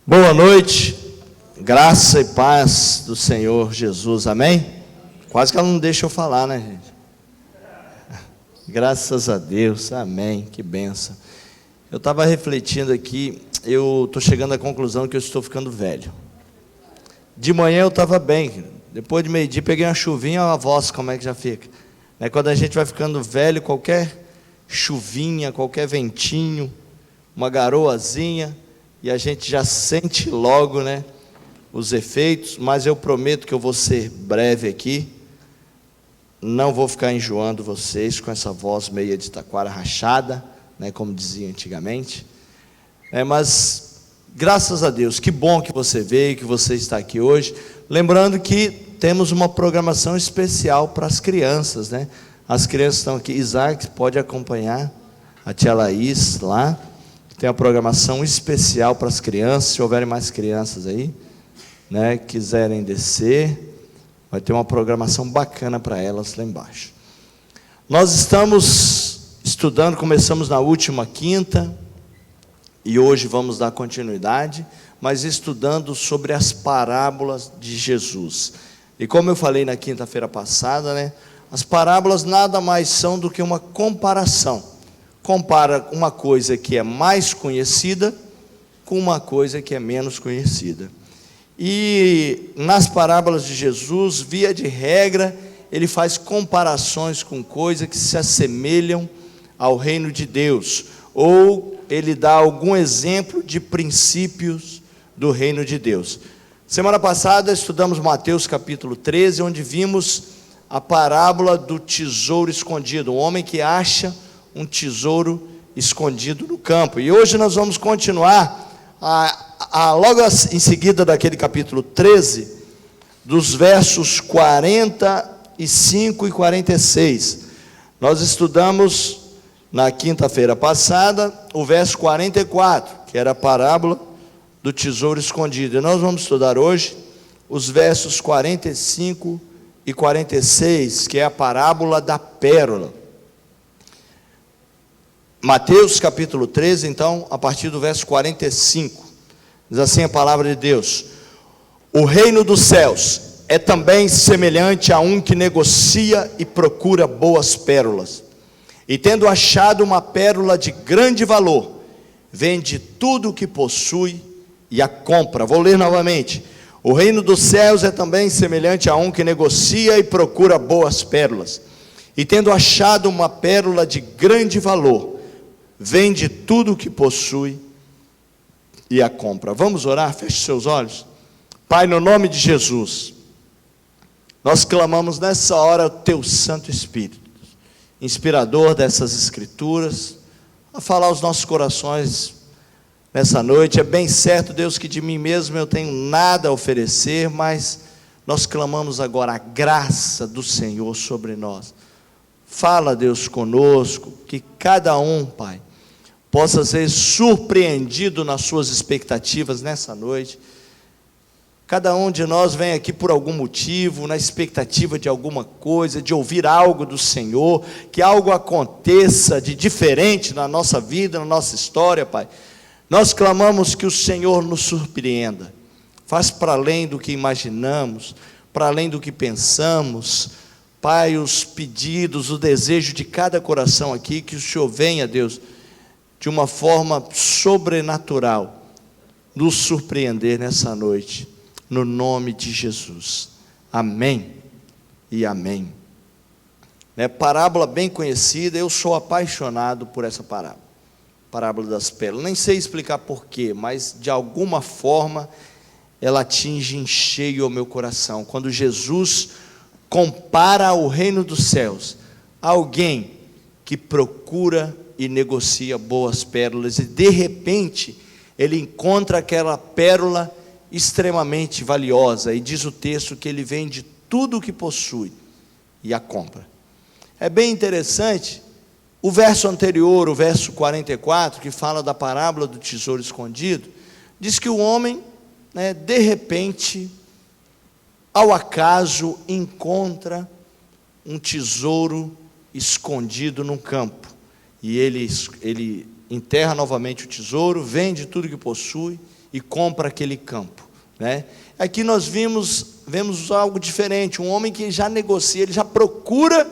Boa noite, graça e paz do Senhor Jesus, amém? Quase que ela não deixa eu falar, né, gente? Graças a Deus, amém, que benção. Eu estava refletindo aqui, eu estou chegando à conclusão que eu estou ficando velho. De manhã eu estava bem, depois de meio-dia peguei uma chuvinha, a voz como é que já fica? Quando a gente vai ficando velho, qualquer chuvinha, qualquer ventinho, uma garoazinha, e a gente já sente logo, os efeitos, mas eu prometo que eu vou ser breve aqui, não vou ficar enjoando vocês com essa voz meia de taquara rachada, como dizia antigamente, mas graças a Deus, que bom que você veio, que você está aqui hoje, lembrando que temos uma programação especial para as crianças, as crianças estão aqui, Isaac pode acompanhar, a tia Laís lá, tem a programação especial para as crianças, se houverem mais crianças aí, quiserem descer, vai ter uma programação bacana para elas lá embaixo. Nós estamos estudando, começamos na última quinta, e hoje vamos dar continuidade, mas estudando sobre as parábolas de Jesus. E como eu falei na quinta-feira passada, as parábolas nada mais são do que uma comparação. Compara uma coisa que é mais conhecida com uma coisa que é menos conhecida. E nas parábolas de Jesus, via de regra, ele faz comparações com coisas que se assemelham ao reino de Deus, ou ele dá algum exemplo de princípios do reino de Deus. Semana passada estudamos Mateus capítulo 13, onde vimos a parábola do tesouro escondido, o homem que acha um tesouro escondido no campo. E hoje nós vamos continuar, logo em seguida daquele capítulo 13, dos versos 45 e 46. Nós estudamos na quinta-feira passada o verso 44, que era a parábola do tesouro escondido. E nós vamos estudar hoje os versos 45 e 46, que é a parábola da pérola. Mateus capítulo 13, então, a partir do verso 45, diz assim a palavra de Deus: o reino dos céus é também semelhante a um que negocia e procura boas pérolas, e tendo achado uma pérola de grande valor, vende tudo o que possui e a compra. Vou ler novamente: o reino dos céus é também semelhante a um que negocia e procura boas pérolas, e tendo achado uma pérola de grande valor, vende tudo o que possui e a compra. Vamos orar? Feche seus olhos. Pai, no nome de Jesus, nós clamamos nessa hora o Teu Santo Espírito, inspirador dessas escrituras, a falar aos nossos corações nessa noite. É bem certo, Deus, que de mim mesmo eu tenho nada a oferecer, mas nós clamamos agora a graça do Senhor sobre nós. Fala, Deus, conosco, que cada um, Pai, possa ser surpreendido nas suas expectativas nessa noite. Cada um de nós vem aqui por algum motivo, na expectativa de alguma coisa, de ouvir algo do Senhor, que algo aconteça de diferente na nossa vida, na nossa história, Pai. Nós clamamos que o Senhor nos surpreenda, faz para além do que imaginamos, para além do que pensamos, Pai, os pedidos, o desejo de cada coração aqui, que o Senhor venha, Deus, de uma forma sobrenatural, nos surpreender nessa noite, no nome de Jesus, amém e amém. Parábola bem conhecida, eu sou apaixonado por essa parábola das pérolas, nem sei explicar porquê, mas de alguma forma, ela atinge em cheio o meu coração, quando Jesus compara o reino dos céus a alguém que procura e negocia boas pérolas, e de repente ele encontra aquela pérola extremamente valiosa, e diz o texto que ele vende tudo o que possui e a compra. É bem interessante o verso anterior, o verso 44, que fala da parábola do tesouro escondido, diz que o homem, de repente, ao acaso, encontra um tesouro escondido num campo, e ele enterra novamente o tesouro, vende tudo que possui e compra aquele campo, né? Aqui nós vemos algo diferente, um homem que já negocia, ele já procura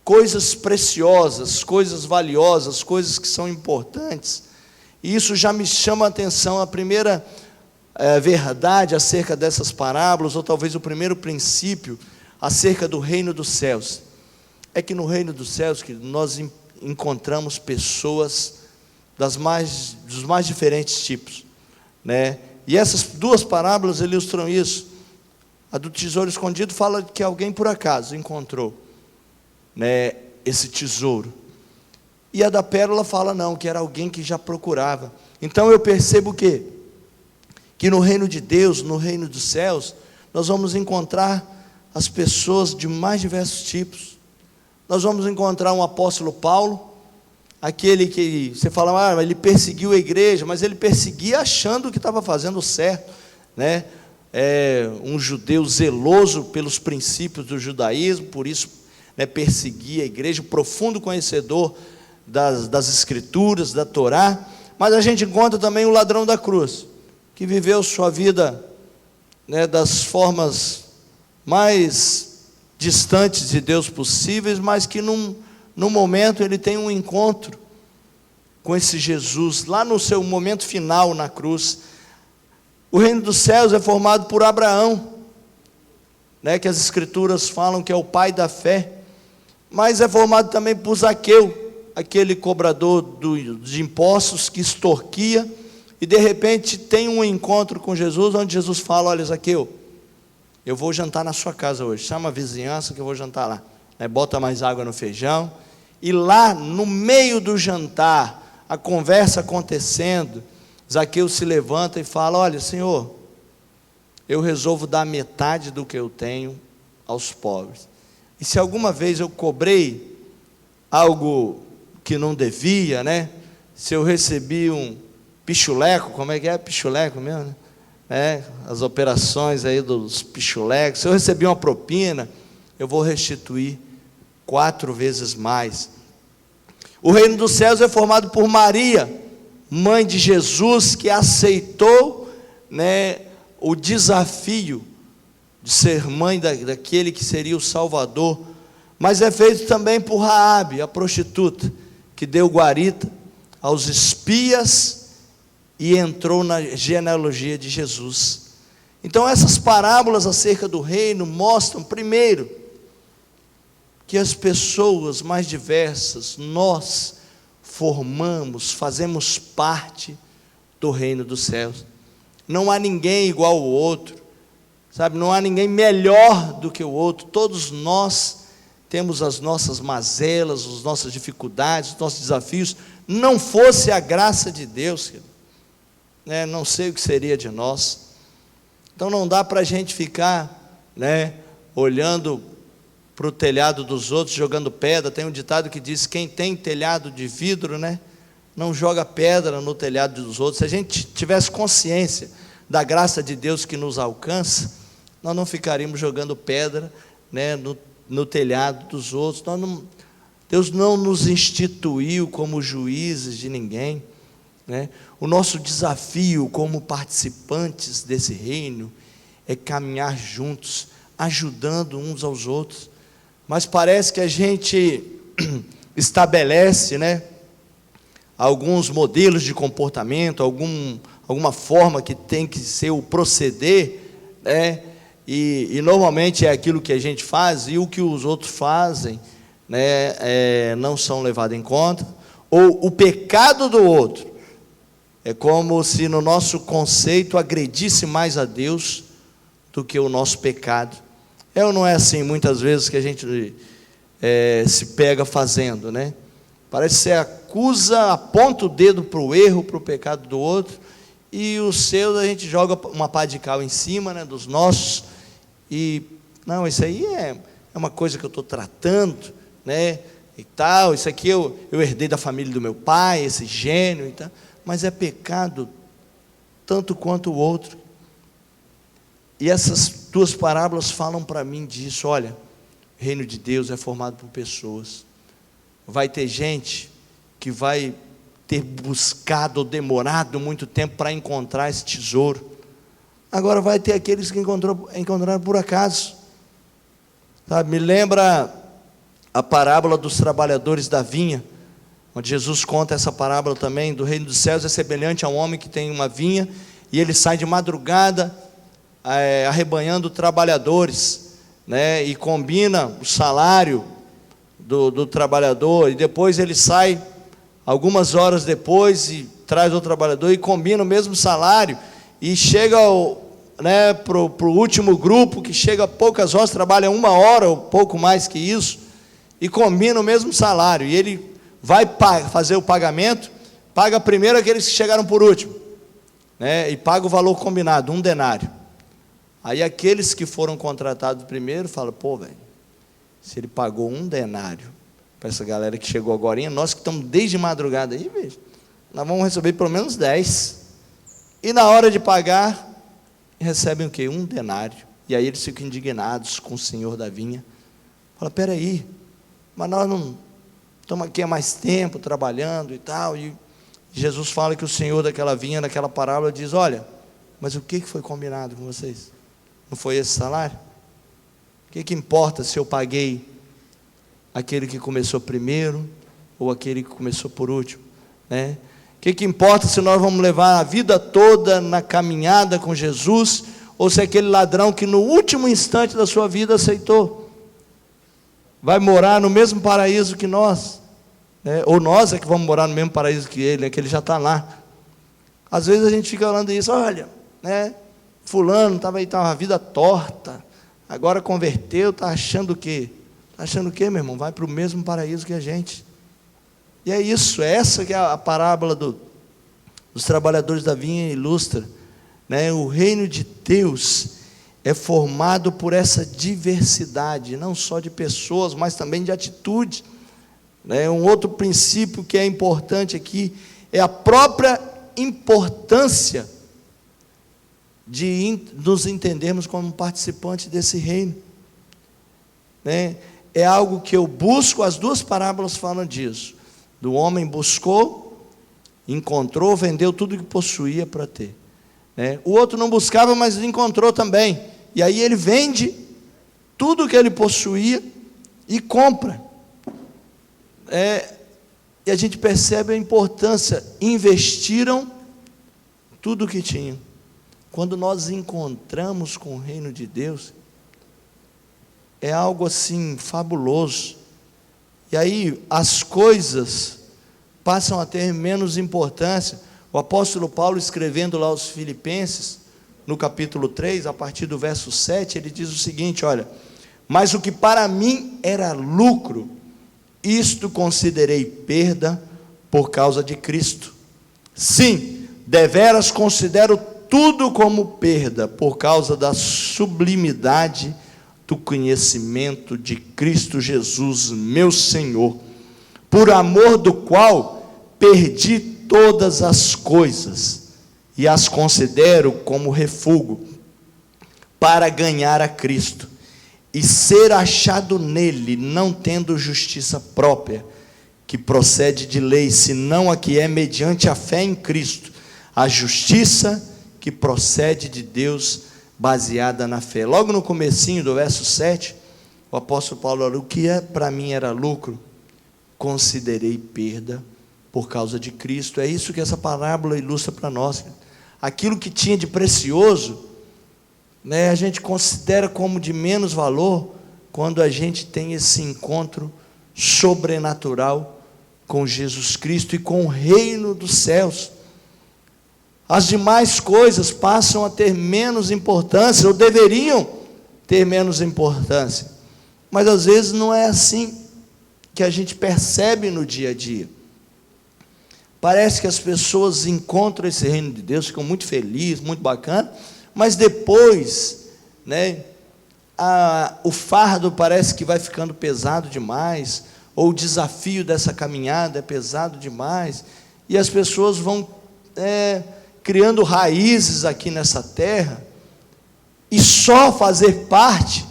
coisas preciosas, coisas valiosas, coisas que são importantes, e isso já me chama a atenção. A primeira verdade acerca dessas parábolas, ou talvez o primeiro princípio acerca do reino dos céus, é que no reino dos céus que nós encontramos pessoas dos mais diferentes tipos, né? E essas duas parábolas ilustram isso. A do tesouro escondido fala que alguém por acaso encontrou, né, esse tesouro, e a da pérola fala não, que era alguém que já procurava. Então eu percebo que no reino de Deus, no reino dos céus, nós vamos encontrar as pessoas de mais diversos tipos. Nós vamos encontrar um apóstolo Paulo, aquele que você fala, ele perseguiu a igreja, mas ele perseguia achando que estava fazendo certo, né? Um judeu zeloso pelos princípios do judaísmo, por isso, né, perseguia a igreja, profundo conhecedor das escrituras, da Torá. Mas a gente encontra também o ladrão da cruz, que viveu sua vida, né, das formas mais distantes de Deus possíveis, mas que num momento ele tem um encontro com esse Jesus, lá no seu momento final na cruz. O reino dos céus é formado por Abraão, né, que as escrituras falam que é o pai da fé, mas é formado também por Zaqueu, aquele cobrador de impostos que extorquia, e de repente tem um encontro com Jesus, onde Jesus fala, olha Zaqueu, eu vou jantar na sua casa hoje, chama a vizinhança que eu vou jantar lá, né, bota mais água no feijão. E lá no meio do jantar, a conversa acontecendo, Zaqueu se levanta e fala, olha Senhor, eu resolvo dar metade do que eu tenho aos pobres, e se alguma vez eu cobrei algo que não devia, né, se eu recebi um pichuleco, como é que é pichuleco mesmo, né? As operações aí dos pichulecos, se eu recebi uma propina, eu vou restituir 4 vezes mais. O reino dos céus é formado por Maria, mãe de Jesus, que aceitou, né, o desafio de ser mãe daquele que seria o Salvador, mas é feito também por Raabe, a prostituta, que deu guarita aos espias e entrou na genealogia de Jesus. Então essas parábolas acerca do reino mostram, primeiro, que as pessoas mais diversas, nós fazemos parte do reino dos céus. Não há ninguém igual ao outro, sabe? Não há ninguém melhor do que o outro. Todos nós temos as nossas mazelas, as nossas dificuldades, os nossos desafios. Não fosse a graça de Deus, né, não sei o que seria de nós. Então não dá para a gente ficar, né, olhando para o telhado dos outros, jogando pedra. Tem um ditado que diz, quem tem telhado de vidro, né, não joga pedra no telhado dos outros. Se a gente tivesse consciência da graça de Deus que nos alcança, nós não ficaríamos jogando pedra, né, no telhado dos outros. Deus não nos instituiu como juízes de ninguém, né? O nosso desafio como participantes desse reino é caminhar juntos, ajudando uns aos outros. Mas parece que a gente estabelece, né, alguns modelos de comportamento, alguma forma que tem que ser o proceder, né, e normalmente é aquilo que a gente faz, e o que os outros fazem, né, não são levados em conta, ou o pecado do outro é como se no nosso conceito agredisse mais a Deus do que o nosso pecado. Ou não é assim muitas vezes que a gente se pega fazendo, né? Parece que você acusa, aponta o dedo para o erro, para o pecado do outro, e os seus a gente joga uma pá de cal em cima, né, dos nossos, e não, isso aí é uma coisa que eu estou tratando, né, e tal, isso aqui eu herdei da família do meu pai, esse gênio e tal, mas é pecado tanto quanto o outro. E essas duas parábolas falam para mim disso. Olha, o reino de Deus é formado por pessoas. Vai ter gente que vai ter buscado ou demorado muito tempo para encontrar esse tesouro. Agora vai ter aqueles que encontraram por acaso. Sabe, me lembra a parábola dos trabalhadores da vinha, onde Jesus conta essa parábola também, do reino dos céus é semelhante a um homem que tem uma vinha, e ele sai de madrugada, arrebanhando trabalhadores, né, e combina o salário do trabalhador, e depois ele sai, algumas horas depois, e traz o trabalhador, e combina o mesmo salário, e chega para o último grupo, que chega a poucas horas, trabalha 1 hora, ou pouco mais que isso, e combina o mesmo salário, e ele vai fazer o pagamento, paga primeiro aqueles que chegaram por último, né, e paga o valor combinado, 1 denário. Aí aqueles que foram contratados primeiro, falam, pô, velho, se ele pagou 1 denário, para essa galera que chegou agora, nós que estamos desde madrugada aí, veja, nós vamos receber pelo menos 10, e na hora de pagar, recebem o quê? 1 denário, e aí eles ficam indignados com o senhor da vinha, fala, peraí, mas nós não estamos aqui há mais tempo, trabalhando e tal, e Jesus fala que o senhor daquela vinha, naquela parábola, diz, olha, mas o que foi combinado com vocês? Não foi esse salário? O que importa se eu paguei aquele que começou primeiro, ou aquele que começou por último, né? O que importa se nós vamos levar a vida toda na caminhada com Jesus, ou se aquele ladrão que no último instante da sua vida aceitou, vai morar no mesmo paraíso que nós, né? Ou nós é que vamos morar no mesmo paraíso que ele, né? Que ele já está lá. Às vezes a gente fica falando isso, olha, né? Fulano estava aí, a vida torta, agora converteu, está achando o quê? Está achando o quê, meu irmão? Vai para o mesmo paraíso que a gente. E é isso, essa que é a parábola dos trabalhadores da vinha ilustra, né? O reino de Deus é formado por essa diversidade, não só de pessoas, mas também de atitude, né? Um outro princípio que é importante aqui, é a própria importância de nos entendermos como participantes desse reino, né? É algo que eu busco, as 2 parábolas falam disso, do homem buscou, encontrou, vendeu tudo que possuía para ter, né? O outro não buscava, mas encontrou também, e aí ele vende tudo que ele possuía e compra, e a gente percebe a importância, investiram tudo o que tinham. Quando nós encontramos com o reino de Deus, é algo assim fabuloso, e aí as coisas passam a ter menos importância. O apóstolo Paulo, escrevendo lá aos Filipenses, no capítulo 3, a partir do verso 7, ele diz o seguinte, olha, mas o que para mim era lucro, isto considerei perda por causa de Cristo. Sim, deveras considero tudo como perda, por causa da sublimidade do conhecimento de Cristo Jesus, meu Senhor, por amor do qual perdi todas as coisas, e as considero como refúgio, para ganhar a Cristo, e ser achado nele, não tendo justiça própria, que procede de lei, senão a que é mediante a fé em Cristo, a justiça que procede de Deus, baseada na fé. Logo no comecinho do verso 7, o apóstolo Paulo falou, o que para mim era lucro, considerei perda por causa de Cristo. É isso que essa parábola ilustra para nós. Aquilo que tinha de precioso, né, a gente considera como de menos valor, quando a gente tem esse encontro sobrenatural com Jesus Cristo e com o reino dos céus. As demais coisas passam a ter menos importância, ou deveriam ter menos importância, mas às vezes não é assim que a gente percebe no dia a dia. Parece que as pessoas encontram esse reino de Deus, ficam muito felizes, muito bacana, mas depois, né, o fardo parece que vai ficando pesado demais, ou o desafio dessa caminhada é pesado demais, e as pessoas vão criando raízes aqui nessa terra, e só fazer parte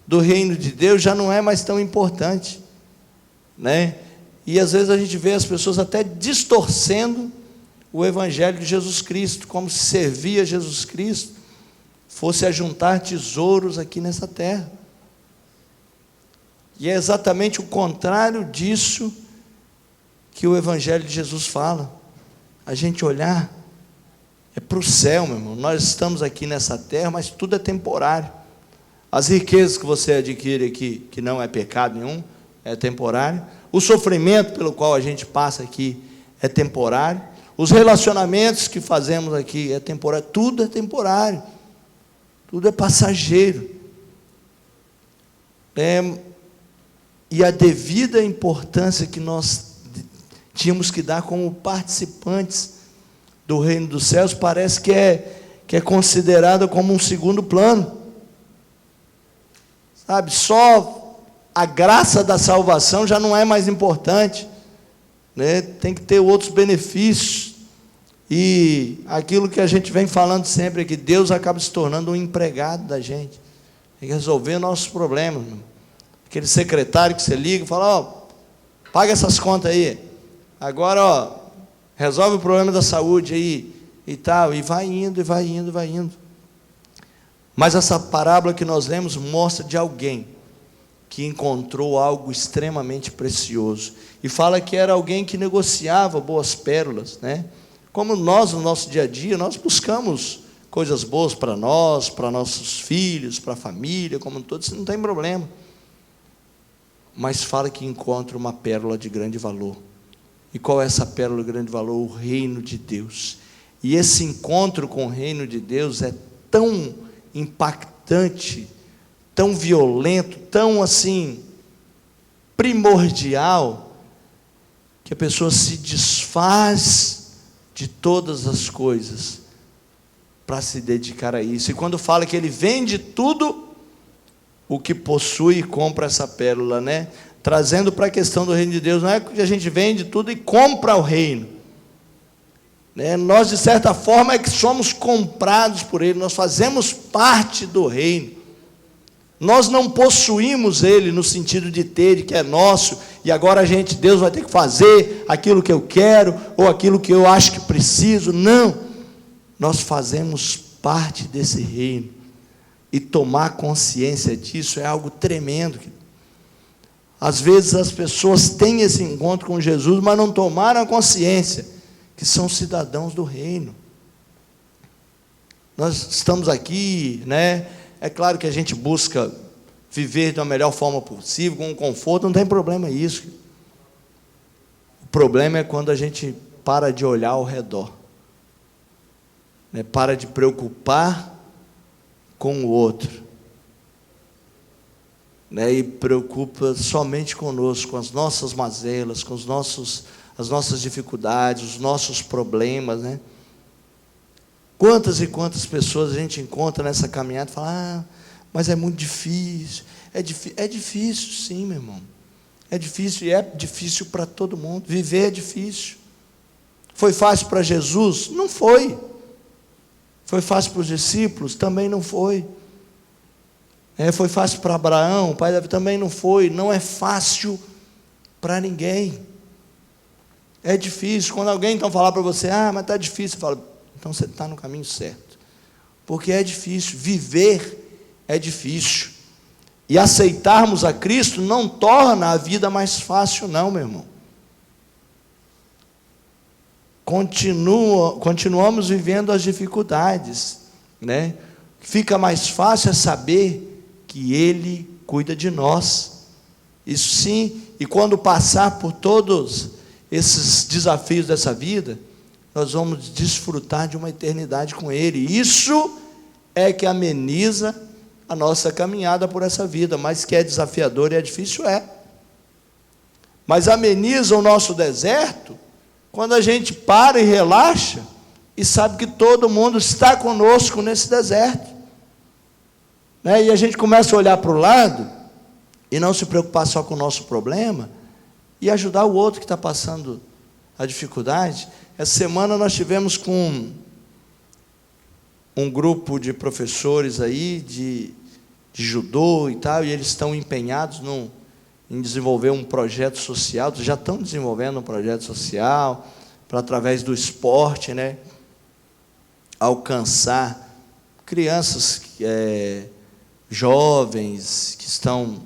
do reino de Deus já não é mais tão importante, né? E às vezes a gente vê as pessoas até distorcendo o Evangelho de Jesus Cristo, como se servir a Jesus Cristo fosse ajuntar tesouros aqui nessa terra. E é exatamente o contrário disso que o Evangelho de Jesus fala. A gente olhar é para o céu, meu irmão. Nós estamos aqui nessa terra, mas tudo é temporário. As riquezas que você adquire aqui, que não é pecado nenhum, é temporário. O sofrimento pelo qual a gente passa aqui é temporário. Os relacionamentos que fazemos aqui é temporário. Tudo é temporário. Tudo é passageiro. E a devida importância que nós tínhamos que dar como participantes do reino dos céus, parece que é considerada como um segundo plano. Sabe, só a graça da salvação já não é mais importante, né? Tem que ter outros benefícios. E aquilo que a gente vem falando sempre é que Deus acaba se tornando um empregado da gente. Tem que resolver nossos problemas. Aquele secretário que você liga e fala, ó, paga essas contas aí. Agora, ó, resolve o problema da saúde aí e tal. E vai indo, e vai indo, e vai indo. Mas essa parábola que nós lemos mostra de alguém que encontrou algo extremamente precioso. E fala que era alguém que negociava boas pérolas, né? Como nós, no nosso dia a dia, nós buscamos coisas boas para nós, para nossos filhos, para a família, como todos, não tem problema. Mas fala que encontra uma pérola de grande valor. E qual é essa pérola de grande valor? O reino de Deus. E esse encontro com o reino de Deus é tão impactante, tão violento, tão assim, primordial, que a pessoa se desfaz de todas as coisas para se dedicar a isso. E quando fala que ele vende tudo o que possui e compra essa pérola, né? Trazendo para a questão do reino de Deus, não é que a gente vende tudo e compra o reino, né? Nós, de certa forma, é que somos comprados por ele, nós fazemos parte do reino. Nós não possuímos ele no sentido de ter, de que é nosso, e agora Deus vai ter que fazer aquilo que eu quero, ou aquilo que eu acho que preciso. Não, nós fazemos parte desse reino, e tomar consciência disso é algo tremendo. Às vezes as pessoas têm esse encontro com Jesus, mas não tomaram a consciência que são cidadãos do reino. Nós estamos aqui, né? É claro que a gente busca viver da melhor forma possível, com conforto, não tem problema isso. O problema é quando a gente para de olhar ao redor, né? Para de preocupar com o outro, né? E preocupa somente conosco, com as nossas mazelas, com as nossas dificuldades, os nossos problemas, né? Quantas e quantas pessoas a gente encontra nessa caminhada e fala, mas é muito difícil. É difícil sim, meu irmão. É difícil, e é difícil para todo mundo. Viver é difícil. Foi fácil para Jesus? Não foi. Foi fácil para os discípulos? Também não foi. Foi fácil para Abraão, o pai Davi? Também não foi. Não é fácil para ninguém. É difícil. Quando alguém então falar para você, mas está difícil, você fala, então você está no caminho certo. Porque é difícil. Viver é difícil. E aceitarmos a Cristo não torna a vida mais fácil, não, meu irmão. Continuamos vivendo as dificuldades, né? Fica mais fácil é saber que Ele cuida de nós. Isso sim, e quando passar por todos esses desafios dessa vida, nós vamos desfrutar de uma eternidade com Ele. Isso é que ameniza a nossa caminhada por essa vida, mas que é desafiador e é difícil, mas ameniza o nosso deserto quando a gente para e relaxa e sabe que todo mundo está conosco nesse deserto, né? E a gente começa a olhar para o lado e não se preocupar só com o nosso problema e ajudar o outro que está passando a dificuldade. Essa semana nós tivemos com um grupo de professores aí, de judô e tal, e eles estão empenhados em desenvolver um projeto social, já estão desenvolvendo um projeto social, para através do esporte, né, alcançar crianças, jovens, que estão,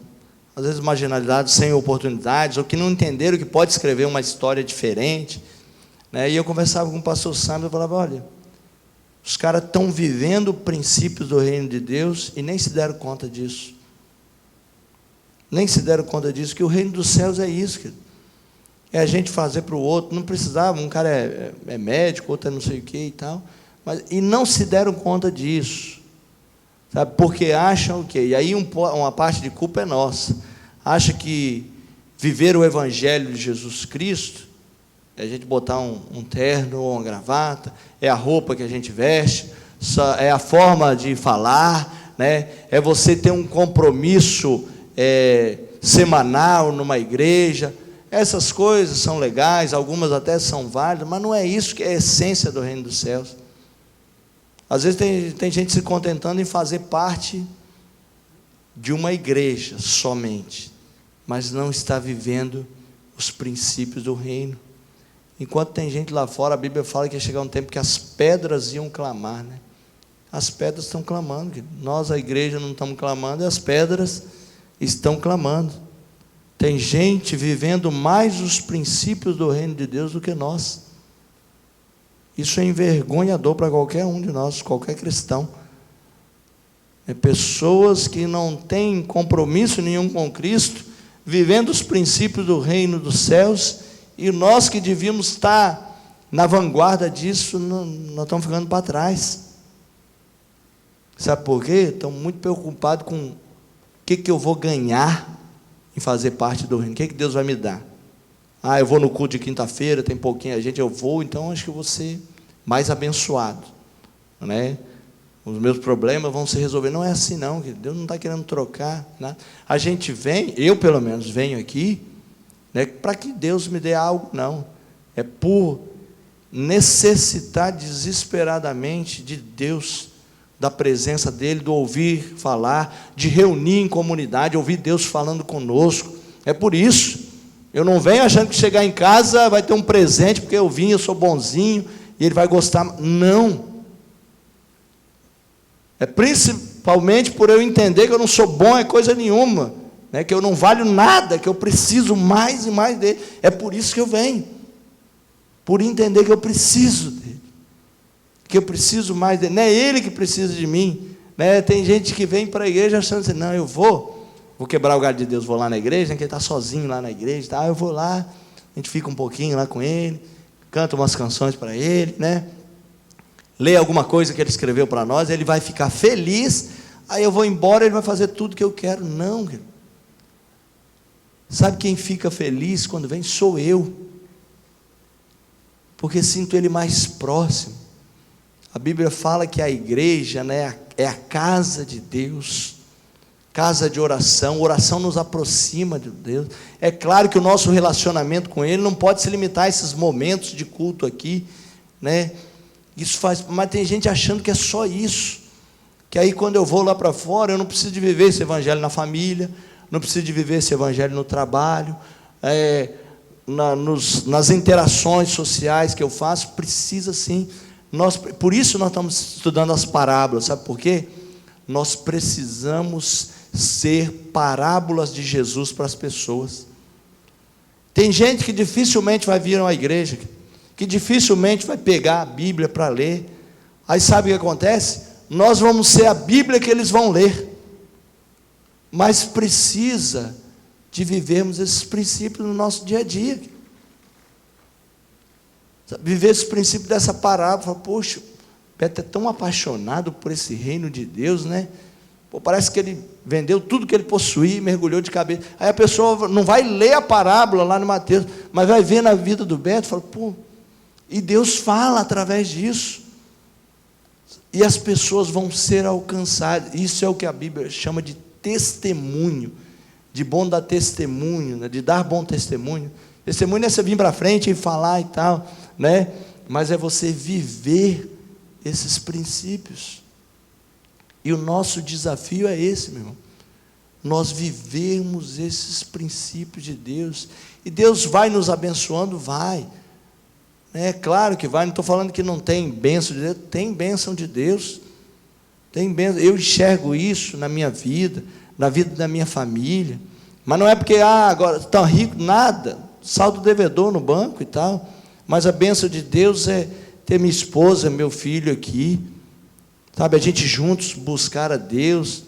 às vezes, marginalizados, sem oportunidades, ou que não entenderam que pode escrever uma história diferente, né? E eu conversava com o pastor Sam, eu falava, olha, os caras estão vivendo princípios do reino de Deus e nem se deram conta disso. Nem se deram conta disso, que o reino dos céus é isso, querido. É a gente fazer para o outro, não precisava, um cara é médico, outro é não sei o que e tal, e não se deram conta disso, sabe, porque acham o quê? E aí uma parte de culpa é nossa, acha que viver o evangelho de Jesus Cristo é a gente botar um terno ou uma gravata, é a roupa que a gente veste, é a forma de falar, né? É você ter um compromisso semanal numa igreja. Essas coisas são legais, algumas até são válidas, mas não é isso que é a essência do reino dos céus. Às vezes tem gente se contentando em fazer parte de uma igreja somente, mas não está vivendo os princípios do reino. Enquanto tem gente lá fora, a Bíblia fala que ia chegar um tempo que as pedras iam clamar, né? As pedras estão clamando, nós, a igreja, não estamos clamando, e as pedras estão clamando. Tem gente vivendo mais os princípios do reino de Deus do que nós. Isso é envergonhador para qualquer um de nós, qualquer cristão. Pessoas que não têm compromisso nenhum com Cristo, vivendo os princípios do reino dos céus, e nós que devíamos estar na vanguarda disso, nós estamos ficando para trás. Sabe por quê? Estamos muito preocupados com o que eu vou ganhar em fazer parte do reino, o que Deus vai me dar. Eu vou no culto de quinta-feira, tem pouquinha gente, eu vou, então acho que eu vou ser mais abençoado, né? Os meus problemas vão se resolver. Não é assim não, Deus não está querendo trocar, né? A gente vem, eu pelo menos venho aqui, né, para que Deus me dê algo, não. É por necessitar desesperadamente de Deus, da presença dEle, do ouvir falar, de reunir em comunidade, ouvir Deus falando conosco. É por isso. Eu não venho achando que chegar em casa vai ter um presente, porque eu vim, eu sou bonzinho, e Ele vai gostar. Não. É principalmente por eu entender que eu não sou bom é coisa nenhuma, né, que eu não valho nada, que eu preciso mais e mais dEle. É por isso que eu venho. Por entender que eu preciso dEle. Que eu preciso mais dEle. Não é Ele que precisa de mim, né? Tem gente que vem para a igreja achando assim, não, eu vou quebrar o galho de Deus, vou lá na igreja, né, que ele está sozinho lá na igreja, tá? Eu vou lá, a gente fica um pouquinho lá com ele, canta umas canções para ele, né? Lê alguma coisa que ele escreveu para nós, ele vai ficar feliz, aí eu vou embora, ele vai fazer tudo que eu quero. Não, querido. Sabe quem fica feliz quando vem? Sou eu, porque sinto ele mais próximo. A Bíblia fala que a igreja, né, é a casa de Deus, casa de oração. Oração nos aproxima de Deus. É claro que o nosso relacionamento com Ele não pode se limitar a esses momentos de culto aqui, né? Isso faz, mas tem gente achando que é só isso, que aí quando eu vou lá para fora, eu não preciso de viver esse evangelho na família, não preciso de viver esse evangelho no trabalho, nas interações sociais que eu faço. Precisa sim. Por isso nós estamos estudando as parábolas, sabe por quê? Nós precisamos ser parábolas de Jesus para as pessoas. Tem gente que dificilmente vai vir a uma igreja, que dificilmente vai pegar a Bíblia para ler. Aí sabe o que acontece? Nós vamos ser a Bíblia que eles vão ler, mas precisa de vivermos esses princípios no nosso dia a dia. Viver esse princípio dessa parábola. Poxa, Beto é tão apaixonado por esse reino de Deus, né? Pô, parece que ele vendeu tudo que ele possuía e mergulhou de cabeça. Aí a pessoa não vai ler a parábola lá no Mateus, mas vai ver na vida do Beto e fala, pô, e Deus fala através disso. E as pessoas vão ser alcançadas. Isso é o que a Bíblia chama de testemunho, de bom dar testemunho, né? De dar bom testemunho. Testemunho é você vir para frente e falar e tal, né? Mas é você viver esses princípios. E o nosso desafio é esse, meu irmão. nós vivermos esses princípios de Deus. E Deus vai nos abençoando, vai. É claro que vai, não estou falando que não tem bênção de Deus, tem bênção de Deus. Tem bênção, eu enxergo isso na minha vida, na vida da minha família. Mas não é porque, agora está rico, nada, saldo devedor no banco e tal. Mas a bênção de Deus é ter minha esposa, meu filho aqui, sabe, a gente juntos buscar a Deus,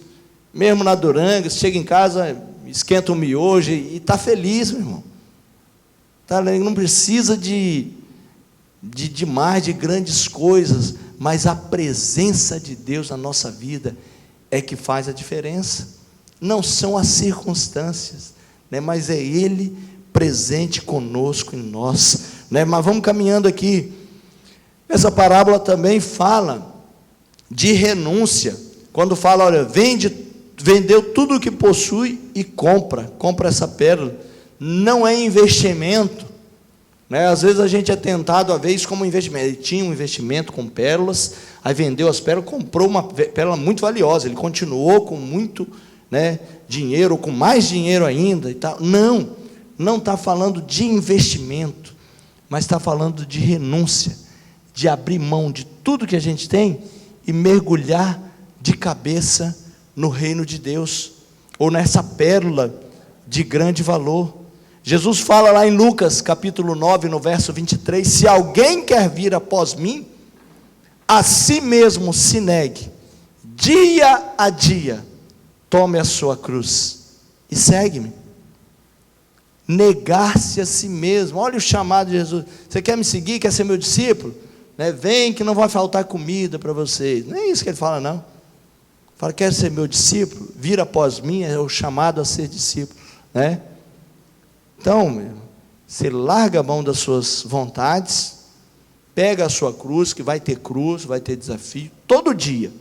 mesmo na duranga, chega em casa, esquenta um miojo e está feliz, meu irmão. Tá, não precisa de mais, de grandes coisas, mas a presença de Deus na nossa vida é que faz a diferença. Não são as circunstâncias, né, mas é Ele presente conosco em nós, né? Mas vamos caminhando aqui. Essa parábola também fala de renúncia, quando fala, olha, vendeu tudo o que possui e compra essa pérola. Não é investimento, né? Às vezes a gente é tentado a ver isso como investimento. Ele tinha um investimento com pérolas, aí vendeu as pérolas, comprou uma pérola muito valiosa, ele continuou com muito, né, dinheiro, com mais dinheiro ainda e tal. Não está falando de investimento, mas está falando de renúncia, de abrir mão de tudo que a gente tem e mergulhar de cabeça no reino de Deus, ou nessa pérola de grande valor. Jesus fala lá em Lucas, capítulo 9, no verso 23, se alguém quer vir após mim, a si mesmo se negue, dia a dia, tome a sua cruz e segue-me. Negar-se a si mesmo. Olha o chamado de Jesus. Você quer me seguir, quer ser meu discípulo? Né? Vem que não vai faltar comida para vocês. Não é isso que ele fala, não. Fala, quer ser meu discípulo? Vir após mim, é o chamado a ser discípulo, né? Então, você larga a mão das suas vontades, pega a sua cruz, que vai ter desafio, todo dia,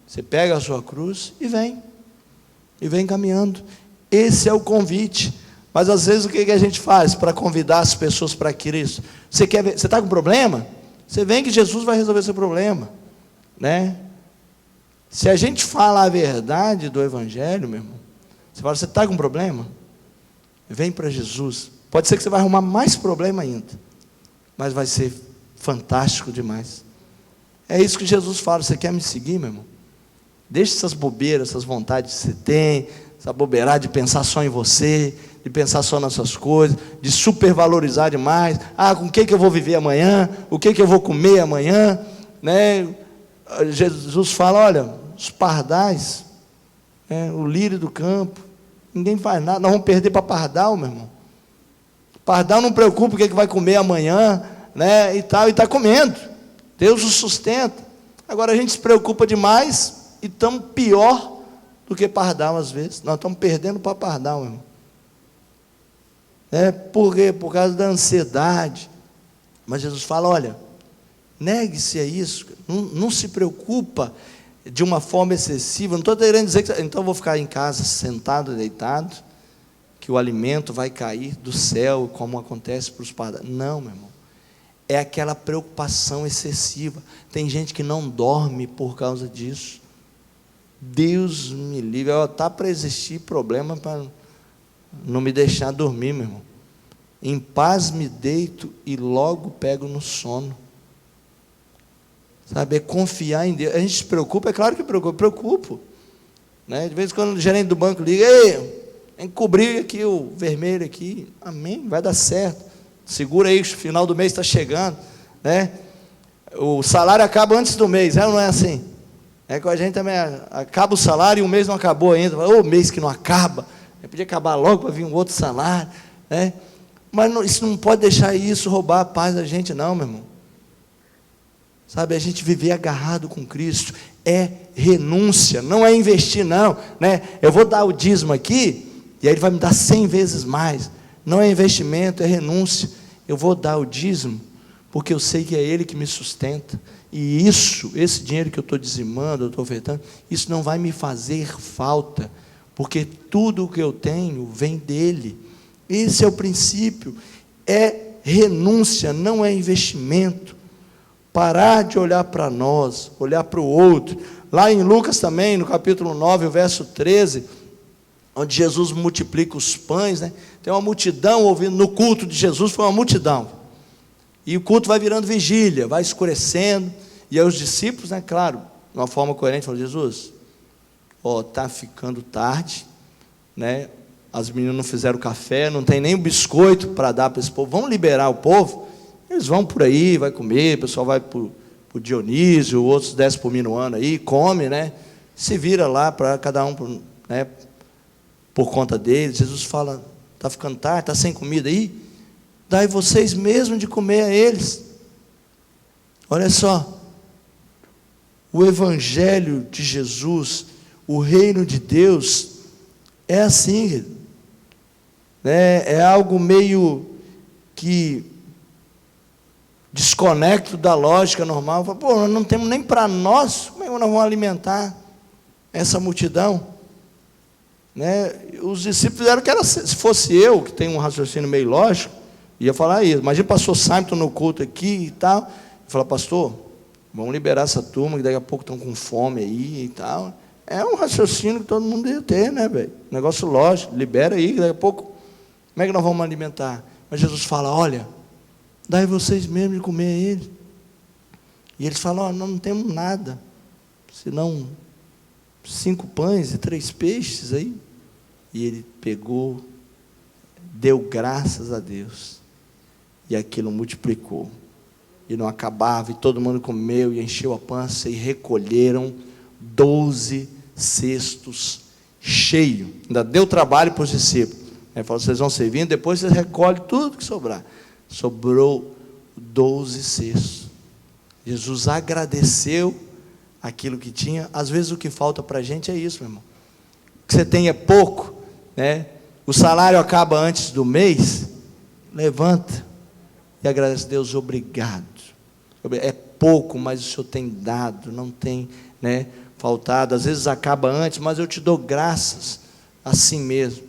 você pega a sua cruz e vem caminhando. Esse é o convite. Mas às vezes o que a gente faz para convidar as pessoas para Cristo? Você está com problema? Você vem que Jesus vai resolver seu problema, né? Se a gente fala a verdade do Evangelho, meu irmão, você fala, você está com problema? Vem para Jesus. Pode ser que você vai arrumar mais problema ainda, mas vai ser fantástico demais. É isso que Jesus fala. Você quer me seguir, meu irmão? Deixe essas bobeiras, essas vontades que você tem, essa bobeirada de pensar só em você, de pensar só nas suas coisas, de supervalorizar demais. Com o que eu vou viver amanhã? O que eu vou comer amanhã? Né? Jesus fala, olha, os pardais, o lírio do campo, ninguém faz nada, nós vamos perder para pardal, meu irmão. Pardal não preocupa o que vai comer amanhã, né, e está comendo, Deus o sustenta. Agora a gente se preocupa demais e estamos pior do que pardal às vezes. Nós estamos perdendo para pardal, meu irmão. Por quê? Por causa da ansiedade. Mas Jesus fala, olha, negue-se a isso, não se preocupa de uma forma excessiva. Não estou querendo dizer que então eu vou ficar em casa sentado, deitado, que o alimento vai cair do céu, como acontece para os pardais. Não, meu irmão, é aquela preocupação excessiva. Tem gente que não dorme por causa disso. Deus me livre, está para existir problema para não me deixar dormir, meu irmão. Em paz me deito e logo pego no sono. Sabe, é confiar em Deus. A gente se preocupa, é claro que preocupo, né? De vez em quando o gerente do banco liga, tem que cobrir aqui o vermelho aqui, amém, vai dar certo, segura aí, o final do mês está chegando, né? O salário acaba antes do mês, não é assim? Com a gente também, acaba o salário e o mês não acabou ainda, mês que não acaba, podia acabar logo para vir um outro salário, né? Mas isso não pode deixar isso roubar a paz da gente, não, meu irmão. Sabe, a gente viver agarrado com Cristo é renúncia, não é investir, não, né? Eu vou dar o dízimo aqui, e aí Ele vai me dar 100 vezes mais. Não é investimento, é renúncia. Eu vou dar o dízimo, porque eu sei que é Ele que me sustenta. E esse dinheiro que eu estou dizimando, eu estou ofertando, isso não vai me fazer falta, porque tudo o que eu tenho vem dEle. Esse é o princípio, é renúncia, não é investimento. Parar de olhar para nós, olhar para o outro. Lá em Lucas também, no capítulo 9, o verso 13, onde Jesus multiplica os pães, né? Tem uma multidão ouvindo, no culto de Jesus foi uma multidão, e o culto vai virando vigília, vai escurecendo, e aí os discípulos, né, claro, de uma forma coerente, falam: Jesus, está ficando tarde, né? As meninas não fizeram café, não tem nem biscoito para dar para esse povo, vamos liberar o povo, eles vão por aí, vai comer, o pessoal vai para o Dionísio, outros descem para o Minuano aí, come, né? Se vira lá para cada um, né, por conta deles. Jesus fala: está ficando tarde, está sem comida aí? Dai vocês mesmos de comer a eles. Olha só, o Evangelho de Jesus, o reino de Deus, é assim, né? É algo meio que desconecto da lógica normal. Pô, nós não temos nem para nós, como é que nós vamos alimentar essa multidão? Né? Os discípulos fizeram que era, se fosse eu, que tenho um raciocínio meio lógico, ia falar isso. Imagina o pastor Simon no culto aqui e tal, e falar: pastor, vamos liberar essa turma, que daqui a pouco estão com fome aí e tal. É um raciocínio que todo mundo ia ter, né, velho? Negócio lógico, libera aí, que daqui a pouco, como é que nós vamos alimentar? Mas Jesus fala: olha, dai vocês mesmos de comer a ele. E eles falam: nós não temos nada, senão 5 pães e 3 peixes aí. E ele pegou, deu graças a Deus, e aquilo multiplicou, e não acabava, e todo mundo comeu, e encheu a pança, e recolheram 12 cestos cheios. Ainda deu trabalho para os discípulos. Ele falou: vocês vão servindo, depois vocês recolhem tudo que sobrar. Sobrou 12 cestos. Jesus agradeceu aquilo que tinha. Às vezes o que falta para a gente é isso, meu irmão. O que você tem é pouco, né? O salário acaba antes do mês. Levanta e agradece a Deus: obrigado. É pouco, mas o Senhor tem dado, não tem, né, faltado. Às vezes acaba antes, mas eu te dou graças, assim mesmo.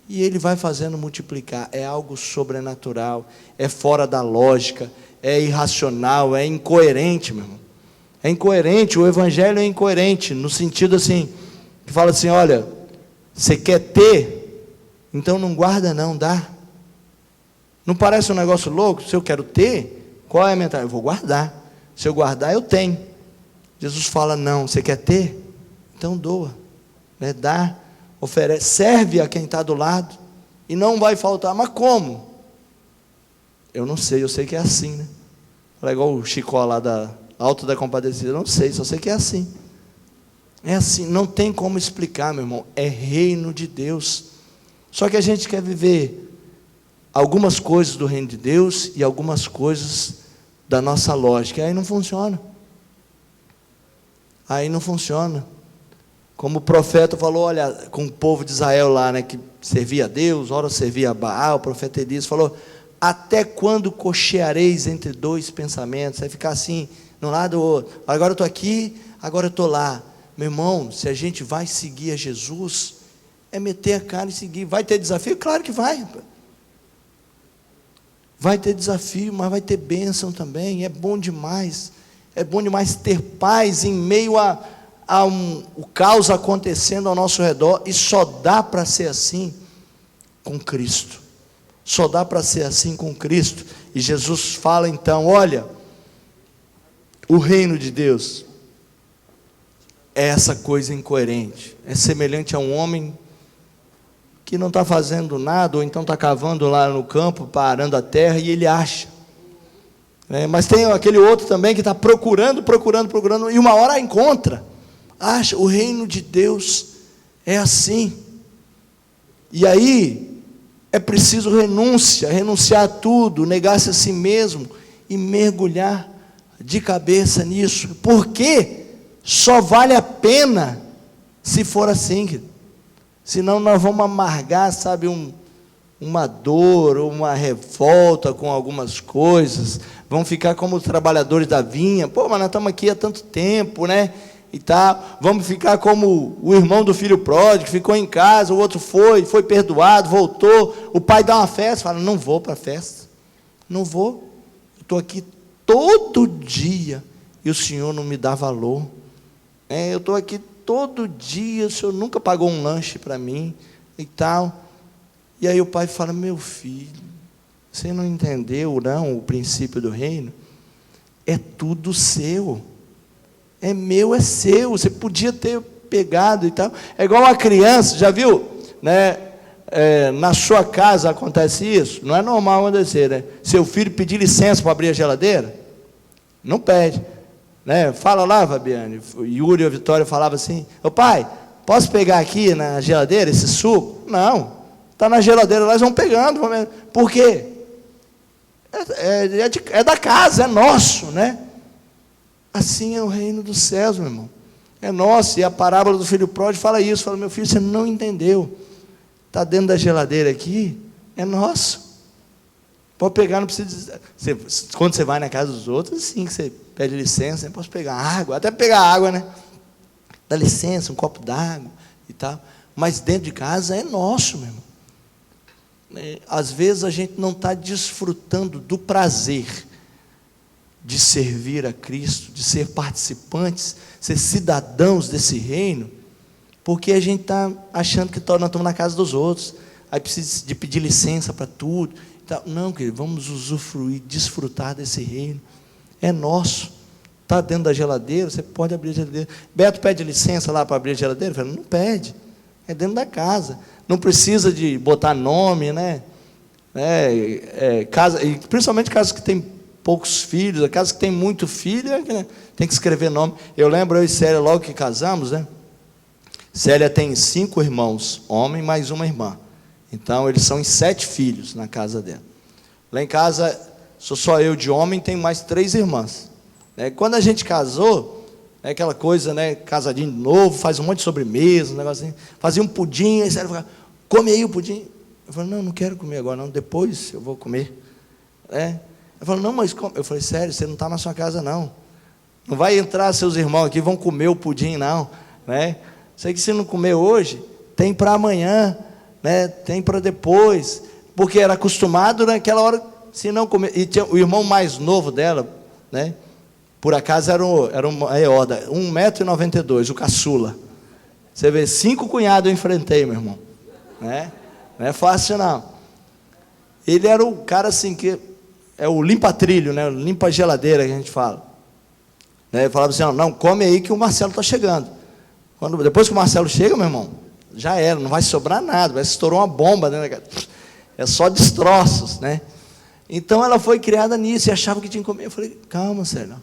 E Ele vai fazendo multiplicar. É algo sobrenatural, é fora da lógica, é irracional, é incoerente, meu irmão. É incoerente, o Evangelho é incoerente, no sentido assim, que fala assim: olha, você quer ter, então não guarda não, dá. Não parece um negócio louco? Se eu quero ter, qual é a mentalidade? Eu vou guardar. Se eu guardar, eu tenho. Jesus fala: não, você quer ter? Então doa, né? Dá, oferece, serve a quem está do lado, e não vai faltar. Mas como? Eu não sei, eu sei que é assim, né? É igual o Chicó lá da Alto da Compadecida, eu não sei, só sei que é assim. É assim, não tem como explicar, meu irmão. É reino de Deus. Só que a gente quer viver algumas coisas do reino de Deus e algumas coisas da nossa lógica. E aí não funciona. Aí não funciona. Como o profeta falou, olha, com o povo de Israel lá, né, que servia a Deus, ora servia a Baal, o profeta Elias falou: até quando cocheareis entre 2 pensamentos? Vai ficar assim, de um lado ou outro. Agora eu estou aqui, agora eu estou lá. Meu irmão, se a gente vai seguir a Jesus, é meter a cara e seguir. Vai ter desafio? Claro que vai. Vai ter desafio, mas vai ter bênção também. É bom demais. É bom demais ter paz em meio o caos acontecendo ao nosso redor. E só dá para ser assim com Cristo. Só dá para ser assim com Cristo. E Jesus fala então: olha, o reino de Deus é essa coisa incoerente. É semelhante a um homem que não está fazendo nada, ou então está cavando lá no campo, parando a terra, e ele acha. Mas tem aquele outro também que está procurando, e uma hora encontra. Acha. O reino de Deus é assim. E aí é preciso renunciar a tudo, negar-se a si mesmo e mergulhar de cabeça nisso. Porque só vale a pena se for assim. Senão nós vamos amargar, sabe, uma dor, uma revolta com algumas coisas. Vamos ficar como os trabalhadores da vinha. Pô, mas nós estamos aqui há tanto tempo, né? E tá, vamos ficar como o irmão do filho pródigo, que ficou em casa, o outro foi perdoado, voltou. O pai dá uma festa, fala: não vou para a festa. Não vou. Eu estou aqui todo dia e o Senhor não me dá valor. Eu estou aqui todo dia, o Senhor nunca pagou um lanche para mim, e tal. E aí o pai fala: meu filho, você não entendeu, não, o princípio do reino? É tudo seu. É meu, é seu. Você podia ter pegado e tal. É igual uma criança, já viu? Né? Na sua casa acontece isso? Não é normal acontecer, né? Seu filho pedir licença para abrir a geladeira? Não pede. Né? Fala lá, Fabiane. O Yuri e a Vitória falavam assim: ô pai, posso pegar aqui na geladeira esse suco? Não. Está na geladeira, elas vão pegando. Por quê? É da casa, é nosso, né? Assim é o reino dos céus, meu irmão. É nosso. E a parábola do filho pródigo fala isso. Fala: meu filho, você não entendeu. Está dentro da geladeira aqui, é nosso. Pode pegar, não precisa dizer. Quando você vai na casa dos outros, sim, que você pede licença, posso pegar água, até pegar água, né? Dá licença, um copo d'água e tal. Mas dentro de casa é nosso, meu irmão. Às vezes a gente não está desfrutando do prazer de servir a Cristo, de ser participantes, ser cidadãos desse reino, porque a gente está achando que nós estamos na casa dos outros, aí precisa de pedir licença para tudo. Não, querido, vamos usufruir, desfrutar desse reino. É nosso. Está dentro da geladeira, você pode abrir a geladeira. Beto pede licença lá para abrir a geladeira? Falo: não pede. É dentro da casa. Não precisa de botar nome, né? Casa, e principalmente casas que tem poucos filhos, casas que tem muito filho, né? Tem que escrever nome. Eu lembro, eu e Célia, logo que casamos, né? Célia tem 5 irmãos, homem mais uma irmã. Então, eles são em 7 filhos na casa dela. Lá em casa, sou só eu de homem, tem mais 3 irmãs. Quando a gente casou, aquela coisa, né, casadinho de novo, faz um monte de sobremesa, um negocinho, fazia um pudim, aí você falava: come aí o pudim. Eu falei: não quero comer agora não, depois eu vou comer. Eu falei: não, mas come. Eu falei: sério, você não está na sua casa não. Não vai entrar seus irmãos aqui, vão comer o pudim não. Sei que se não comer hoje, tem para amanhã, né? Tem para depois. Porque era acostumado naquela hora, se não comer. E tinha o irmão mais novo dela, né? Por acaso era uma Eoda, 1,92 m, o caçula. Você vê, 5 cunhados eu enfrentei, meu irmão. Não é fácil, não. Ele era o cara assim, que é o limpa-trilho, né? Limpa-geladeira, que a gente fala. Ele falava assim: não, come aí que o Marcelo está chegando. Depois que o Marcelo chega, meu irmão, já era, não vai sobrar nada, vai estourou uma bomba, né? É só destroços, né? Então ela foi criada nisso e achava que tinha que comer. Eu falei: calma, Célia, a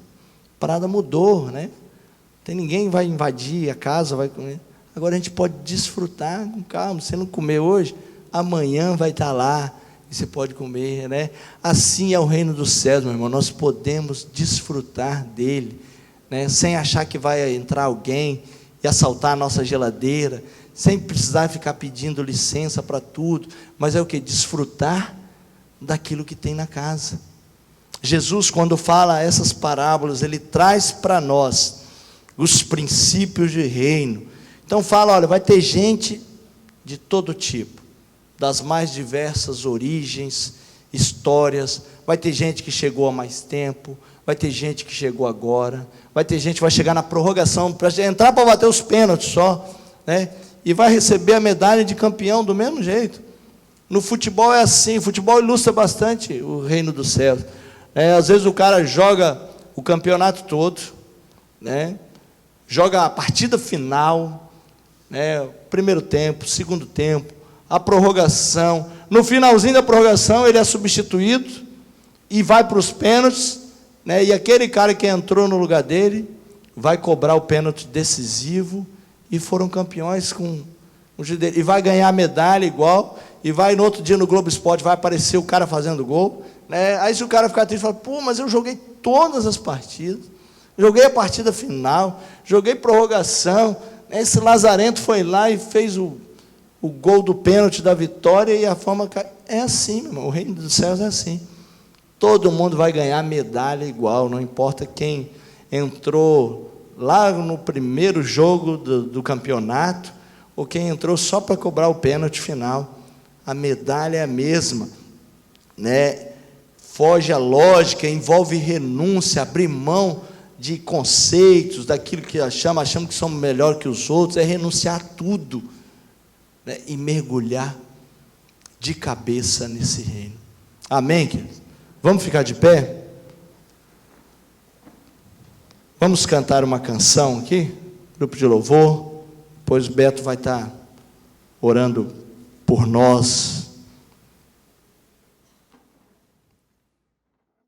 parada mudou, né? Ninguém vai invadir a casa, vai comer. Agora a gente pode desfrutar com calma. Se não comer hoje, amanhã vai estar lá e você pode comer, né? Assim é o reino dos céus, meu irmão. Nós podemos desfrutar dele, né? Sem achar que vai entrar alguém e assaltar a nossa geladeira, sem precisar ficar pedindo licença para tudo, mas é o que? Desfrutar daquilo que tem na casa. Jesus, quando fala essas parábolas, ele traz para nós os princípios de reino. Então fala: olha, vai ter gente de todo tipo, das mais diversas origens, histórias. Vai ter gente que chegou há mais tempo, vai ter gente que chegou agora, vai ter gente que vai chegar na prorrogação, para entrar para bater os pênaltis só, né? E vai receber a medalha de campeão do mesmo jeito. No futebol é assim, o futebol ilustra bastante o reino dos céus. Às vezes o cara joga o campeonato todo, né? Joga a partida final, né? Primeiro tempo, segundo tempo, a prorrogação. No finalzinho da prorrogação ele é substituído e vai para os pênaltis, né? E aquele cara que entrou no lugar dele vai cobrar o pênalti decisivo e foram campeões com o dele. E vai ganhar a medalha igual, e vai no outro dia no Globo Esporte, vai aparecer o cara fazendo gol, né? Aí se o cara ficar triste, fala: pô, mas eu joguei todas as partidas, joguei a partida final, joguei prorrogação, né? Esse lazarento foi lá e fez o gol do pênalti da vitória, e a fama cai. É assim, meu irmão, o reino dos céus é assim. Todo mundo vai ganhar medalha igual, não importa quem entrou lá no primeiro jogo do campeonato, ou quem entrou só para cobrar o pênalti final. A medalha é a mesma, né? Foge a lógica, envolve renúncia, abrir mão de conceitos, daquilo que achamos que somos melhor que os outros, é renunciar a tudo. né, e mergulhar de cabeça nesse reino. Amém, queridos? Vamos ficar de pé? Vamos cantar uma canção aqui, grupo de louvor, depois o Beto vai estar orando por nós.